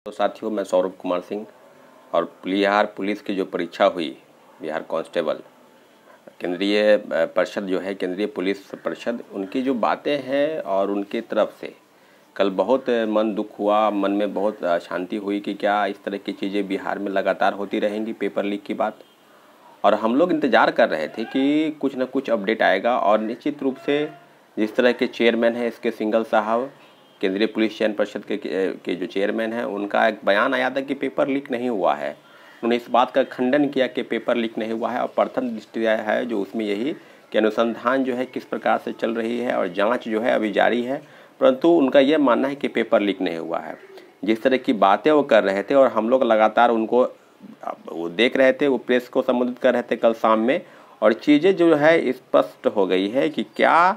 तो साथियों, मैं सौरभ कुमार सिंह और बिहार पुलिस की जो परीक्षा हुई, बिहार कांस्टेबल केंद्रीय परिषद जो है, केंद्रीय पुलिस परिषद, उनकी जो बातें हैं और उनकी तरफ से कल बहुत मन दुख हुआ, मन में बहुत अशांति हुई कि क्या इस तरह की चीज़ें बिहार में लगातार होती रहेंगी, पेपर लीक की बात। और हम लोग इंतज़ार कर रहे थे कि कुछ न कुछ अपडेट आएगा। और निश्चित रूप से जिस तरह के चेयरमैन हैं इसके सिंघल साहब, केंद्रीय पुलिस चयन परिषद के जो चेयरमैन हैं, उनका एक बयान आया था कि पेपर लीक नहीं हुआ है। उन्होंने इस बात का खंडन किया कि पेपर लीक नहीं हुआ है और प्रथम दृष्टि है जो उसमें यही कि अनुसंधान जो है किस प्रकार से चल रही है और जांच जो है अभी जारी है, परंतु उनका यह मानना है कि पेपर लीक नहीं हुआ है। जिस तरह की बातें वो कर रहे थे और हम लोग लगातार उनको वो देख रहे थे, वो प्रेस को संबोधित कर रहे थे कल शाम में, और चीज़ें जो है स्पष्ट हो गई है कि क्या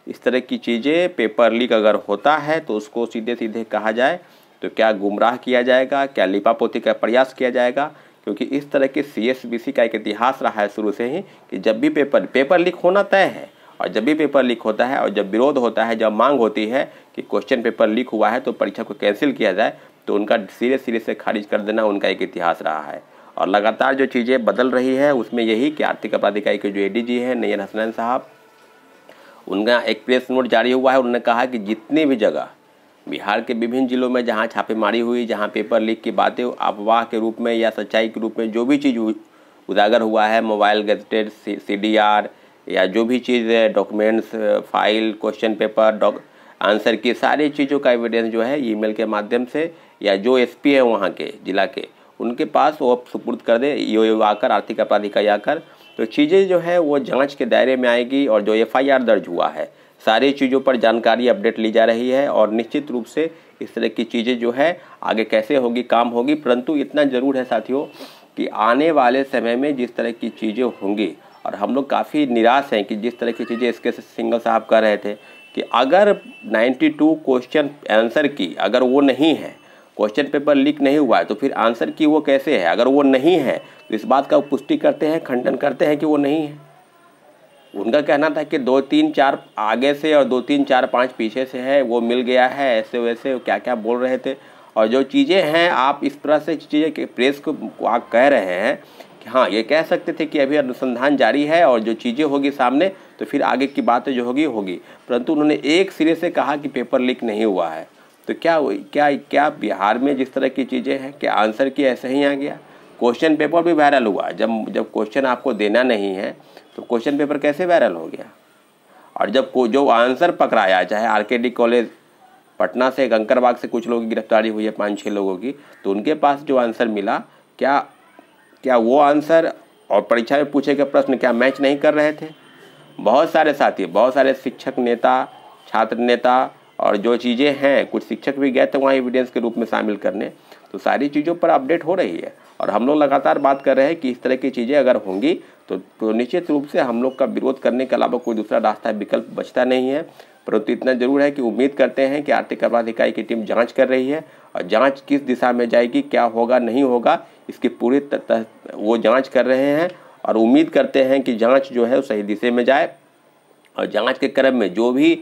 इस तरह की चीज़ें, पेपर लीक अगर होता है तो उसको सीधे सीधे कहा जाए तो क्या गुमराह किया जाएगा, क्या लिपापोती का प्रयास किया जाएगा। क्योंकि इस तरह के CSBC का एक इतिहास रहा है शुरू से ही कि जब भी पेपर लीक होना तय है, और जब भी पेपर लीक होता है और जब विरोध होता है, जब मांग होती है कि क्वेश्चन पेपर लीक हुआ है तो परीक्षा को कैंसिल किया जाए, तो उनका सिरे से खारिज कर देना उनका एक इतिहास रहा है। और लगातार जो चीज़ें बदल रही है उसमें यही कि आर्थिक अपराध इकाई के जो ADG हैं नय्यर हसनैन साहब, उनका एक प्रेस नोट जारी हुआ है। उन्होंने कहा कि जितनी भी जगह बिहार के विभिन्न जिलों में जहां छापेमारी हुई, जहां पेपर लीक की बातें अफवाह के रूप में या सच्चाई के रूप में जो भी चीज़ उजागर हुआ है, मोबाइल गैजेटेड, CDR या जो भी चीज़ documents, file, question paper, answer की सारी चीज़ों का एविडेंस जो है ईमेल के माध्यम से या जो SP है वहाँ के जिला के, उनके पास वो सुपुर्द कर दे, EO आकर, आर्थिक अपराध इकाई आकर, तो चीज़ें जो है वो जांच के दायरे में आएगी। और जो FIR दर्ज हुआ है, सारी चीज़ों पर जानकारी अपडेट ली जा रही है और निश्चित रूप से इस तरह की चीज़ें जो है आगे कैसे होगी, काम होगी। परंतु इतना ज़रूर है साथियों कि आने वाले समय में जिस तरह की चीज़ें होंगी, और हम लोग काफ़ी निराश हैं कि जिस तरह की चीज़ें इसके सिंघल साहब कह रहे थे कि अगर 92 क्वेश्चन आंसर की अगर वो नहीं है, क्वेश्चन पेपर लीक नहीं हुआ है, तो फिर आंसर की वो कैसे है। अगर वो नहीं है तो इस बात का पुष्टि करते हैं, खंडन करते हैं कि वो नहीं है। उनका कहना था कि 2 3 4 आगे से और 2 3 4 5 पीछे से है, वो मिल गया है, ऐसे वैसे क्या क्या बोल रहे थे। और जो चीज़ें हैं, आप इस तरह से चीज़ें कि प्रेस को आप कह रहे हैं कि हाँ, ये कह सकते थे कि अभी अनुसंधान जारी है और जो चीज़ें होगी सामने तो फिर आगे की बातें जो होगी। परंतु उन्होंने एक सिरे से कहा कि पेपर लीक नहीं हुआ है। तो क्या बिहार में जिस तरह की चीज़ें हैं, क्या आंसर की ऐसे ही आ गया? क्वेश्चन पेपर भी वायरल हुआ। जब क्वेश्चन आपको देना नहीं है तो क्वेश्चन पेपर कैसे वायरल हो गया? और जब जो आंसर पकड़ाया, चाहे RKD कॉलेज पटना से, कंकरबाग से कुछ लोगों की गिरफ्तारी हुई है, 5-6 लोगों की, तो उनके पास जो आंसर मिला, क्या वो आंसर और परीक्षा में पूछे गए प्रश्न क्या मैच नहीं कर रहे थे? बहुत सारे साथी, बहुत सारे शिक्षक नेता, छात्र नेता और जो चीज़ें हैं, कुछ शिक्षक भी गए थे वहाँ एविडेंस के रूप में शामिल करने। तो सारी चीज़ों पर अपडेट हो रही है और हम लोग लगातार बात कर रहे हैं कि इस तरह की चीज़ें अगर होंगी तो निश्चित रूप से हम लोग का विरोध करने के अलावा कोई दूसरा रास्ता, विकल्प बचता नहीं है। परंतु इतना जरूर है कि उम्मीद करते हैं कि आर्थिक अपराध इकाई की टीम जांच कर रही है और जांच किस दिशा में जाएगी, क्या होगा नहीं होगा, इसकी पूरी वो जांच कर रहे हैं। और उम्मीद करते हैं कि जांच जो है सही दिशा में जाए और जांच के क्रम में जो भी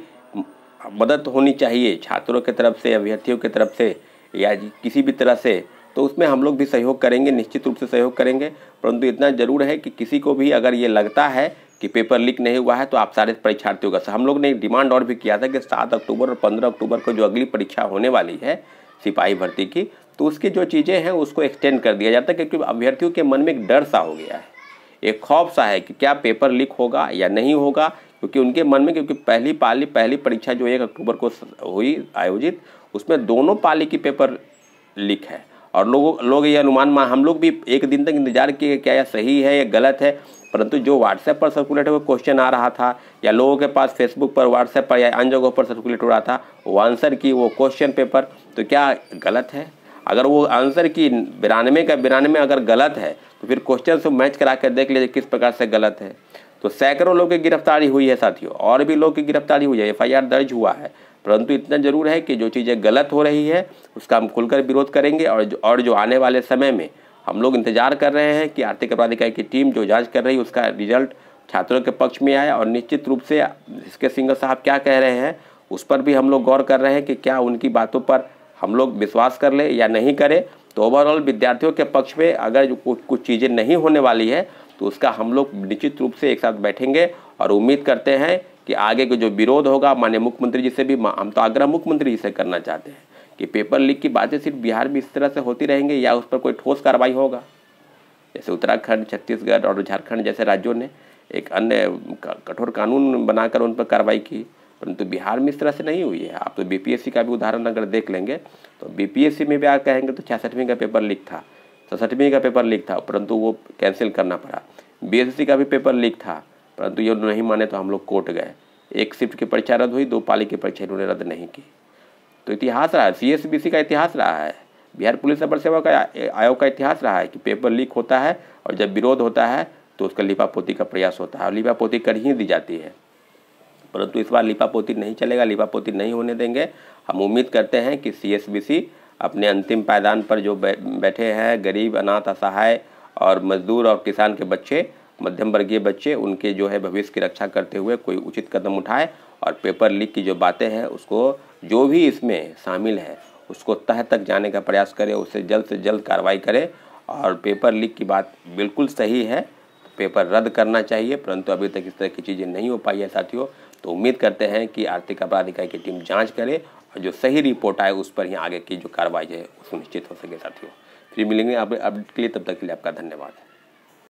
मदद होनी चाहिए छात्रों की तरफ से, अभ्यर्थियों की तरफ से या किसी भी तरह से, तो उसमें हम लोग भी सहयोग करेंगे, निश्चित रूप से सहयोग करेंगे। परंतु इतना ज़रूर है कि किसी को भी अगर ये लगता है कि पेपर लीक नहीं हुआ है तो आप सारे परीक्षार्थियों का, हम लोग ने डिमांड और भी किया था कि 7 अक्टूबर और 15 अक्टूबर को जो अगली परीक्षा होने वाली है सिपाही भर्ती की, तो उसकी जो चीज़ें हैं उसको एक्सटेंड कर दिया जाता है। क्योंकि अभ्यर्थियों के मन में एक डर सा हो गया है, एक खौफ सा है कि क्या पेपर लीक होगा या नहीं होगा। क्योंकि उनके मन में, क्योंकि पहली परीक्षा जो 1 अक्टूबर को हुई आयोजित, उसमें दोनों पाली की पेपर लीक है। और लोग ये अनुमान, हम लोग भी एक दिन तक इंतजार किए क्या यह सही है या गलत है। परंतु जो व्हाट्सएप पर सर्कुलेट हुआ क्वेश्चन आ रहा था या लोगों के पास फेसबुक पर, व्हाट्सएप पर या अन्य जगहों पर सर्कुलेट हो रहा था, वो आंसर की वो क्वेश्चन पेपर, तो क्या गलत है? अगर वो आंसर की 92 का 92 अगर गलत है तो फिर क्वेश्चन से मैच करा कर देख लीजिए किस प्रकार से गलत है। तो सैकड़ों लोगों की गिरफ्तारी हुई है साथियों, और भी लोगों की गिरफ्तारी हुई है, FIR दर्ज हुआ है। परंतु इतना जरूर है कि जो चीज़ें गलत हो रही है उसका हम खुलकर विरोध करेंगे। और जो आने वाले समय में हम लोग इंतजार कर रहे हैं कि आर्थिक अपराध इकाई की टीम जो जांच कर रही है उसका रिजल्ट छात्रों के पक्ष में आए। और निश्चित रूप से इसके सिंघल साहब क्या कह रहे हैं उस पर भी हम लोग गौर कर रहे हैं कि क्या उनकी बातों पर हम लोग विश्वास कर ले या नहीं करें, तो ओवरऑल विद्यार्थियों के पक्ष में अगर जो कुछ चीज़ें नहीं होने वाली है तो उसका हम लोग निश्चित रूप से एक साथ बैठेंगे और उम्मीद करते हैं कि आगे का जो विरोध होगा माननीय मुख्यमंत्री जी से भी हम तो आग्रह मुख्यमंत्री जी से करना चाहते हैं कि पेपर लीक की बातें सिर्फ बिहार में इस तरह से होती रहेंगी या उस पर कोई ठोस कार्रवाई होगा। जैसे उत्तराखंड, छत्तीसगढ़ और झारखंड जैसे राज्यों ने एक अन्य कठोर कानून बनाकर उन पर कार्रवाई की, परंतु बिहार में इस तरह से नहीं हुई है। आप तो बीपीएससी का भी उदाहरण अगर देख लेंगे तो बीपीएससी में भी आप कहेंगे तो 66वीं का पेपर लीक था, 67वीं का पेपर लीक था, परंतु वो कैंसिल करना पड़ा। बीएससी का भी पेपर लीक था, परंतु ये नहीं माने तो हम लोग कोर्ट गए। एक शिफ्ट की परीक्षा रद्द हुई, 2 पाली की परीक्षा इन्होंने रद्द नहीं की। तो इतिहास रहा है, सीएसबीसी का इतिहास रहा है, बिहार पुलिस अपर सेवा का आयोग का इतिहास रहा है कि पेपर लीक होता है और जब विरोध होता है तो उसका लिपापोती का प्रयास होता है और लिपापोती कर ही दी जाती है। परंतु इस बार लिपापोती नहीं चलेगा, लिपापोती नहीं होने देंगे। हम उम्मीद करते हैं कि सीएसबीसी अपने अंतिम पायदान पर जो बैठे हैं गरीब, अनाथ, असहाय और मजदूर और किसान के बच्चे, मध्यम वर्गीय बच्चे, उनके जो है भविष्य की रक्षा करते हुए कोई उचित कदम उठाए और पेपर लीक की जो बातें हैं उसको जो भी इसमें शामिल है उसको तह तक जाने का प्रयास करें, उससे जल्द कार्रवाई करें। और पेपर लीक की बात बिल्कुल सही है, पेपर रद्द करना चाहिए, परंतु अभी तक इस तरह की चीज़ें नहीं हो पाई है साथियों। तो उम्मीद करते हैं कि आर्थिक अपराध इकाई की टीम जांच करे और जो सही रिपोर्ट आए उस पर ही आगे की जो कार्रवाई है वो सुनिश्चित हो सके साथियों। फिर मिलेंगे अपडेट के लिए, तब तक के लिए आपका धन्यवाद।